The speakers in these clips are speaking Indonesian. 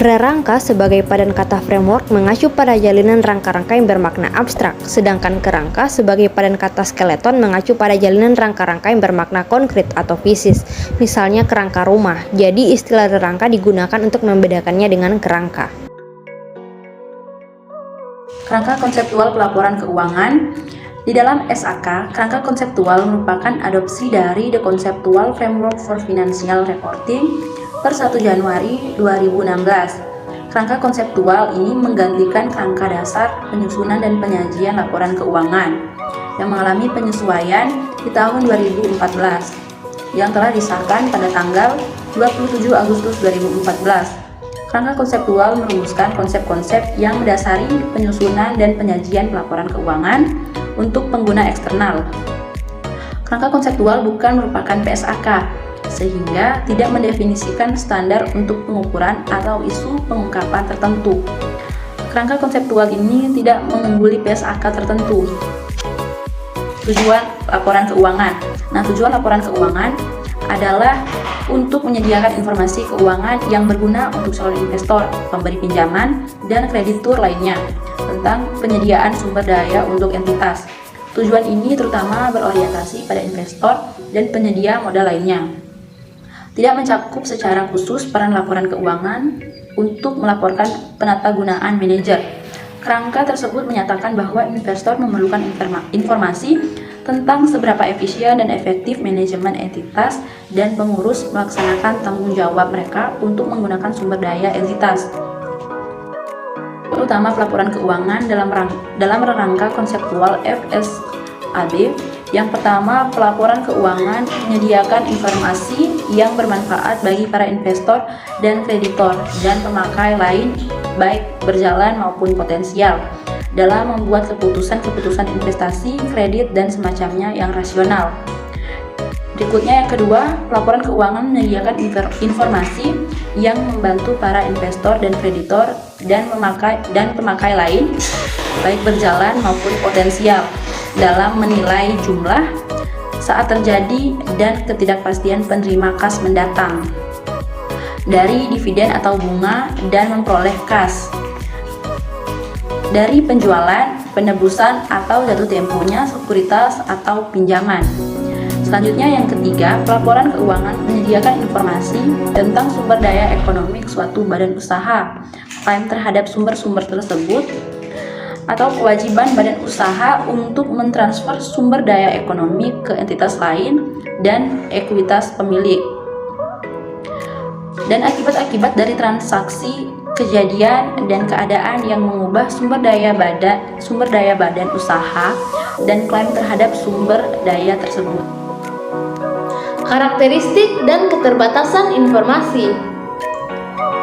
Rerangka sebagai padan kata framework mengacu pada jalinan rangka-rangka yang bermakna abstrak, sedangkan kerangka sebagai padan kata skeleton mengacu pada jalinan rangka-rangka yang bermakna konkret atau fisis, misalnya kerangka rumah. Jadi istilah rerangka digunakan untuk membedakannya dengan kerangka. Kerangka konseptual pelaporan keuangan. Di dalam SAK, kerangka konseptual merupakan adopsi dari The Conceptual Framework for Financial Reporting per 1 Januari 2016. Kerangka konseptual ini menggantikan kerangka dasar penyusunan dan penyajian laporan keuangan yang mengalami penyesuaian di tahun 2014 yang telah disahkan pada tanggal 27 Agustus 2014. Kerangka konseptual merumuskan konsep-konsep yang mendasari penyusunan dan penyajian pelaporan keuangan untuk pengguna eksternal. Kerangka konseptual bukan merupakan PSAK, sehingga tidak mendefinisikan standar untuk pengukuran atau isu pengungkapan tertentu. Kerangka konseptual ini tidak mengungguli PSAK tertentu. Tujuan laporan keuangan. Tujuan laporan keuangan adalah untuk menyediakan informasi keuangan yang berguna untuk calon investor, pemberi pinjaman, dan kreditur lainnya tentang penyediaan sumber daya untuk entitas. Tujuan ini terutama berorientasi pada investor dan penyedia modal lainnya. Tidak mencakup secara khusus peran laporan keuangan untuk melaporkan penatagunaan manajer. Kerangka tersebut menyatakan bahwa investor memerlukan informasi tentang seberapa efisien dan efektif manajemen entitas dan pengurus melaksanakan tanggung jawab mereka untuk menggunakan sumber daya entitas. Terutama pelaporan keuangan dalam rangka konseptual FSAB. Yang pertama, pelaporan keuangan menyediakan informasi yang bermanfaat bagi para investor dan kreditor dan pemakai lain, baik berjalan maupun potensial, dalam membuat keputusan-keputusan investasi, kredit, dan semacamnya yang rasional. Berikutnya yang kedua, pelaporan keuangan menyediakan informasi yang membantu para investor dan kreditor dan pemakai lain, baik berjalan maupun potensial, dalam menilai jumlah saat terjadi dan ketidakpastian penerima kas mendatang dari dividen atau bunga dan memperoleh kas dari penjualan, penebusan atau jatuh temponya sekuritas atau pinjaman. Selanjutnya yang ketiga, pelaporan keuangan menyediakan informasi tentang sumber daya ekonomi suatu badan usaha, klaim terhadap sumber-sumber tersebut, atau kewajiban badan usaha untuk mentransfer sumber daya ekonomi ke entitas lain dan ekuitas pemilik. Dan akibat-akibat dari transaksi, kejadian, dan keadaan yang mengubah sumber daya badan usaha dan klaim terhadap sumber daya tersebut. Karakteristik dan keterbatasan informasi.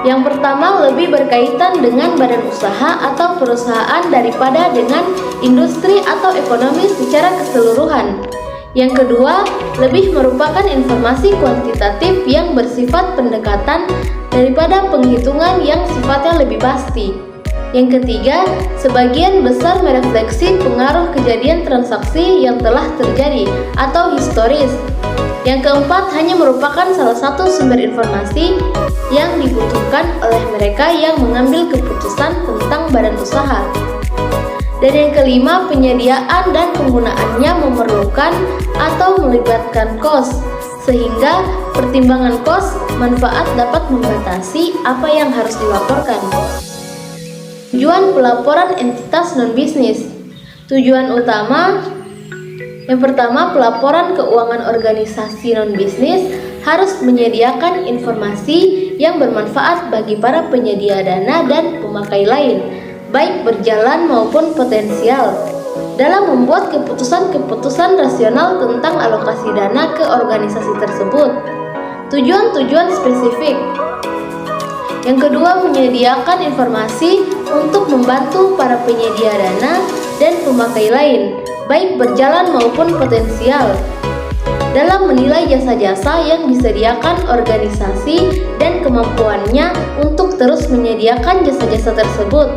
Yang pertama, lebih berkaitan dengan badan usaha atau perusahaan daripada dengan industri atau ekonomi secara keseluruhan. Yang kedua, lebih merupakan informasi kuantitatif yang bersifat pendekatan daripada penghitungan yang sifatnya lebih pasti. Yang ketiga, sebagian besar merefleksi pengaruh kejadian transaksi yang telah terjadi atau historis. Yang keempat, hanya merupakan salah satu sumber informasi yang dibutuhkan oleh mereka yang mengambil keputusan tentang badan usaha. Dan yang kelima, penyediaan dan penggunaannya memerlukan atau melibatkan kos, sehingga pertimbangan kos manfaat dapat membatasi apa yang harus dilaporkan. Tujuan pelaporan entitas non-bisnis. Tujuan utama yang pertama, pelaporan keuangan organisasi non-bisnis harus menyediakan informasi yang bermanfaat bagi para penyedia dana dan pemakai lain, baik berjalan maupun potensial, dalam membuat keputusan-keputusan rasional tentang alokasi dana ke organisasi tersebut. Tujuan-tujuan spesifik. Yang kedua, menyediakan informasi untuk membantu para penyedia dana dan pemakai lain, baik berjalan maupun potensial, dalam menilai jasa-jasa yang disediakan organisasi dan kemampuannya untuk terus menyediakan jasa-jasa tersebut.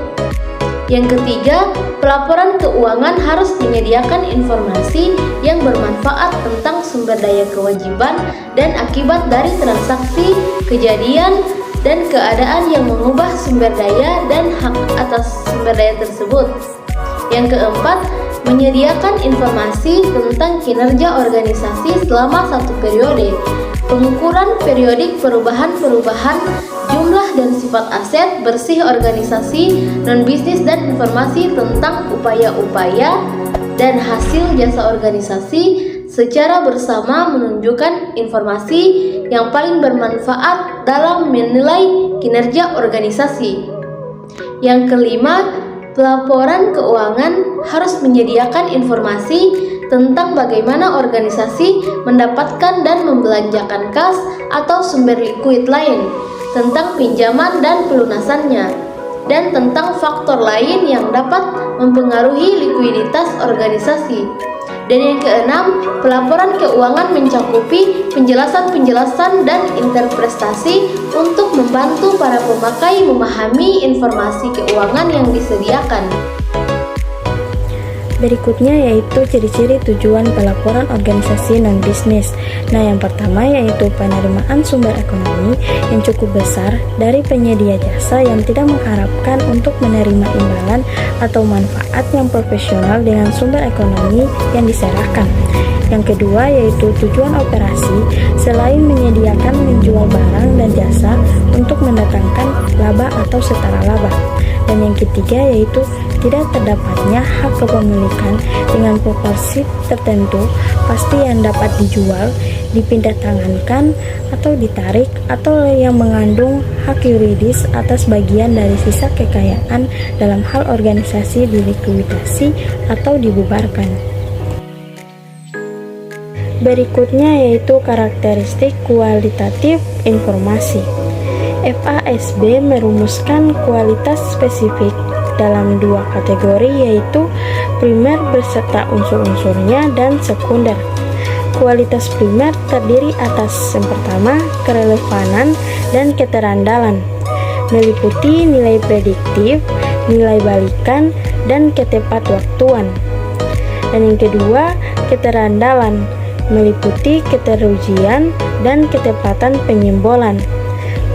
Yang ketiga, pelaporan keuangan harus menyediakan informasi yang bermanfaat tentang sumber daya kewajiban dan akibat dari transaksi, kejadian, dan keadaan yang mengubah sumber daya dan hak atas sumber daya tersebut. Yang keempat, menyediakan informasi tentang kinerja organisasi selama satu periode, pengukuran periodik perubahan-perubahan jumlah dan sifat aset bersih organisasi non-bisnis dan informasi tentang upaya-upaya dan hasil jasa organisasi secara bersama menunjukkan informasi yang paling bermanfaat dalam menilai kinerja organisasi. Yang kelima, pelaporan keuangan harus menyediakan informasi tentang bagaimana organisasi mendapatkan dan membelanjakan kas atau sumber likuid lain, tentang pinjaman dan pelunasannya, dan tentang faktor lain yang dapat mempengaruhi likuiditas organisasi. Dan yang keenam, pelaporan keuangan mencakupi penjelasan-penjelasan dan interpretasi untuk membantu para pemakai memahami informasi keuangan yang disediakan. Berikutnya yaitu ciri-ciri tujuan pelaporan organisasi non-bisnis. Nah, yang pertama yaitu penerimaan sumber ekonomi yang cukup besar dari penyedia jasa yang tidak mengharapkan untuk menerima imbalan atau manfaat yang proporsional dengan sumber ekonomi yang diserahkan. Yang kedua yaitu tujuan operasi selain menyediakan menjual barang dan jasa untuk mendatangkan laba atau setara laba. Dan yang ketiga yaitu tidak terdapatnya hak kepemilikan dengan proporsi tertentu pasti yang dapat dijual, dipindahtangankan, atau ditarik, atau yang mengandung hak yuridis atas bagian dari sisa kekayaan dalam hal organisasi dilikuidasi atau dibubarkan. Berikutnya yaitu karakteristik kualitatif informasi. FASB merumuskan kualitas spesifik dalam dua kategori yaitu primer beserta unsur-unsurnya dan sekunder. Kualitas primer terdiri atas yang pertama kerelevanan dan keterandalan, meliputi nilai prediktif, nilai balikan, dan ketepatwaktuan. Dan yang kedua keterandalan, meliputi keterujian dan ketepatan penyimbolan.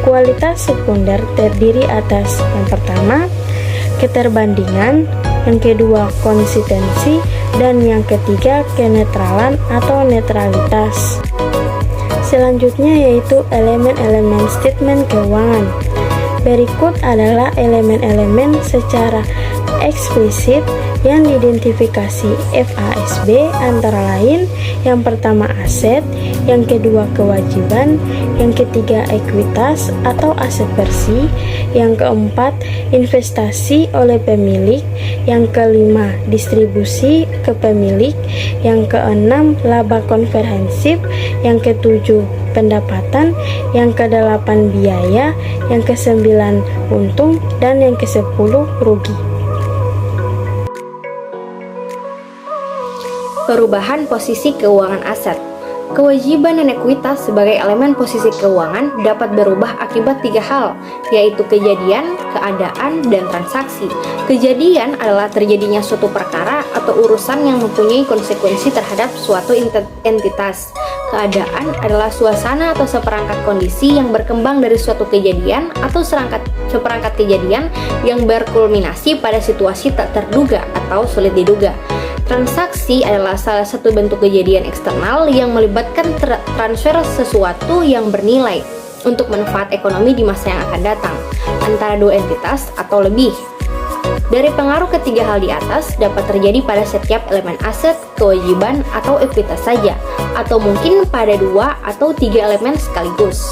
Kualitas sekunder terdiri atas yang pertama keterbandingan, yang kedua konsistensi, dan yang ketiga kenetralan atau netralitas. Selanjutnya yaitu elemen-elemen statement keuangan. Berikut adalah elemen-elemen secara eksplisit yang diidentifikasi FASB antara lain yang pertama aset, yang kedua kewajiban, yang ketiga ekuitas atau aset bersih, yang keempat investasi oleh pemilik, yang kelima distribusi ke pemilik, yang keenam laba konverhensif, yang ketujuh pendapatan, yang kedelapan biaya, yang kesembilan untung, dan yang kesepuluh rugi. Perubahan posisi keuangan aset. Kewajiban dan ekuitas sebagai elemen posisi keuangan dapat berubah akibat tiga hal, yaitu kejadian, keadaan, dan transaksi. Kejadian adalah terjadinya suatu perkara atau urusan yang mempunyai konsekuensi terhadap suatu entitas. Keadaan adalah suasana atau seperangkat kondisi yang berkembang dari suatu kejadian atau seperangkat kejadian yang berkulminasi pada situasi tak terduga atau sulit diduga. Transaksi adalah salah satu bentuk kejadian eksternal yang melibatkan transfer sesuatu yang bernilai untuk manfaat ekonomi di masa yang akan datang antara dua entitas atau lebih. Dari pengaruh ketiga hal di atas dapat terjadi pada setiap elemen aset, kewajiban, atau ekuitas saja, atau mungkin pada dua atau tiga elemen sekaligus.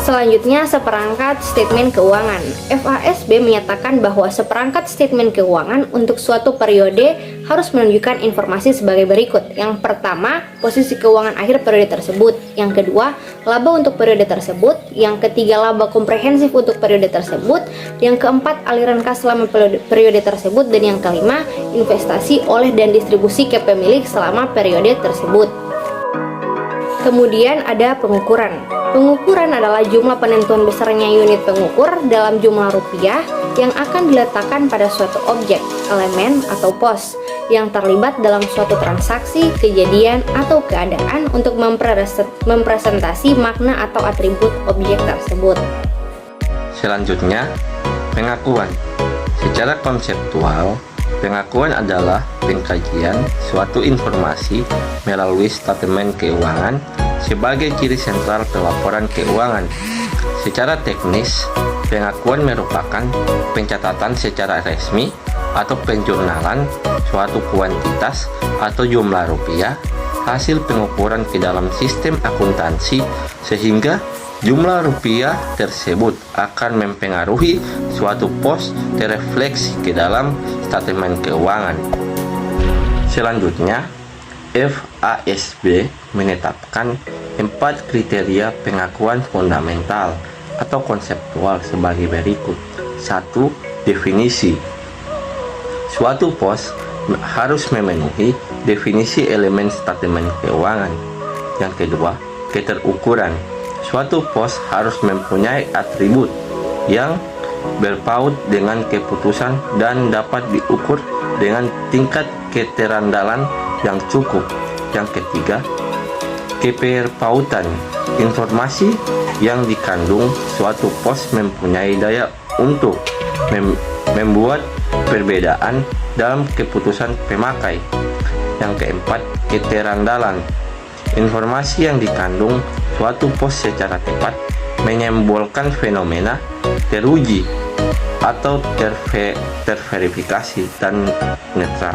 Selanjutnya, seperangkat statement keuangan. FASB menyatakan bahwa seperangkat statement keuangan untuk suatu periode harus menunjukkan informasi sebagai berikut. Yang pertama, posisi keuangan akhir periode tersebut. Yang kedua, laba untuk periode tersebut. Yang ketiga, laba komprehensif untuk periode tersebut. Yang keempat, aliran kas selama periode tersebut. Dan yang kelima, investasi oleh dan distribusi ke pemilik selama periode tersebut. Kemudian ada pengukuran. Pengukuran adalah jumlah penentuan besarnya unit pengukur dalam jumlah rupiah yang akan diletakkan pada suatu objek, elemen, atau pos. yang terlibat dalam suatu transaksi, kejadian, atau keadaan untuk mempresentasi makna atau atribut objek tersebut. Selanjutnya, pengakuan. Secara konseptual, pengakuan adalah pengkajian suatu informasi melalui statement keuangan sebagai ciri sentral pelaporan keuangan. Secara teknis, pengakuan merupakan pencatatan secara resmi atau penjurnalan suatu kuantitas atau jumlah rupiah hasil pengukuran ke dalam sistem akuntansi sehingga jumlah rupiah tersebut akan mempengaruhi suatu pos terefleksi ke dalam statement keuangan. Selanjutnya, FASB menetapkan 4 kriteria pengakuan fundamental atau konseptual sebagai berikut. 1. Definisi. Suatu pos harus memenuhi definisi elemen statement keuangan. Yang kedua, keterukuran. Suatu pos harus mempunyai atribut yang berpaut dengan keputusan dan dapat diukur dengan tingkat keterandalan yang cukup. Yang ketiga, keperpautan. Informasi yang dikandung suatu pos mempunyai daya untuk membuat perbedaan dalam keputusan pemakai. Yang keempat, keterandalan. Informasi yang dikandung suatu pos secara tepat menyimbolkan fenomena teruji atau terverifikasi dan netral.